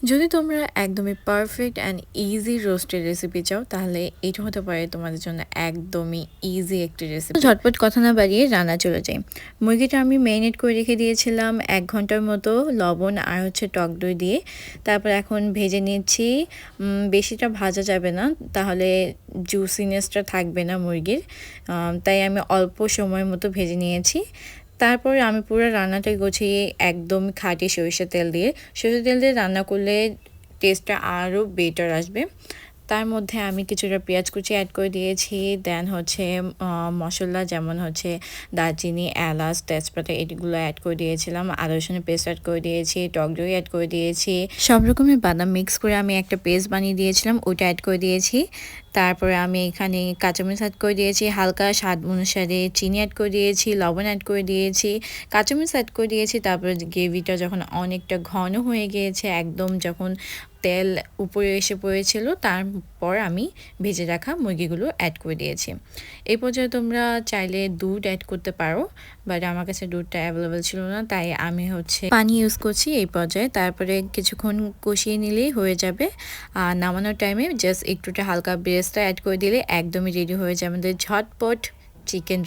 যদি তোমরা একদমই পারফেক্ট অ্যান্ড ইজি রোস্টের রেসিপি চাও তাহলে এটা হতে পারে তোমাদের জন্য একদমই ইজি একটি রেসিপি। ঝটপট কথা না বাড়িয়ে রান্না চলে যাই। মুরগিটা আমি ম্যারিনেট করে রেখে দিয়েছিলাম 1 ঘন্টার মতো লবণ আর টক দই দিয়ে। তারপর এখন ভেজে নিচ্ছি। বেশিটা ভাজা যাবে না, তাহলে জুসিনেসটা থাকবে না মুরগির। তাই আমি অল্প সময়ের মতো ভেজে নিয়েছি। তারপরে আমি পুরো রান্নাটা গুছিয়ে একদম খাঁটি সরিষার তেল দিয়ে, সরিষার তেল দিয়ে রান্না করলে টেস্টটা আরও বেটার আসবে। তার মধ্যে আমি কিছুটা পেঁয়াজ কুচি অ্যাড করে দিয়েছি। দেন মশলা যেমন দারচিনি, এলাচ, তেজপাতা এগুলো অ্যাড করে দিয়েছিলাম। আদা রসুনের পেস্ট অ্যাড করে দিয়েছি, টক দই অ্যাড করে দিয়েছি। সব রকমের বাদাম মিক্স করে আমি একটা পেস্ট বানিয়ে দিয়েছিলাম, ওইটা অ্যাড করে দিয়েছি। তারপরে আমি এখানে কাঁচামরিচ অ্যাড করে দিয়েছি, হালকা স্বাদ অনুসারে চিনি অ্যাড করে দিয়েছি, লবণ অ্যাড করে দিয়েছি, কাঁচামরিচ অ্যাড করে দিয়েছি। তারপরে গ্রেভিটা যখন অনেকটা ঘন হয়ে গিয়েছে, একদম যখন তেল উপরে এসে পড়েছিল, তারপর আমি ভেজে রাখা মুরগিগুলো অ্যাড করে দিয়েছি। এই পর্যায়ে তোমরা চাইলে দুধ অ্যাড করতে পারো, বাট আমার কাছে দুধটা অ্যাভেলেবেল ছিল না, তাই আমি পানি ইউজ করছি এই পর্যায়ে। তারপরে কিছুক্ষণ কষিয়ে নিলেই হয়ে যাবে। আর নামানোর টাইমে জাস্ট একটুটা হালকা বেরেস্তা অ্যাড করে দিলে একদমই রেডি হয়ে যাবে আমাদের ঝটপট চিকেন।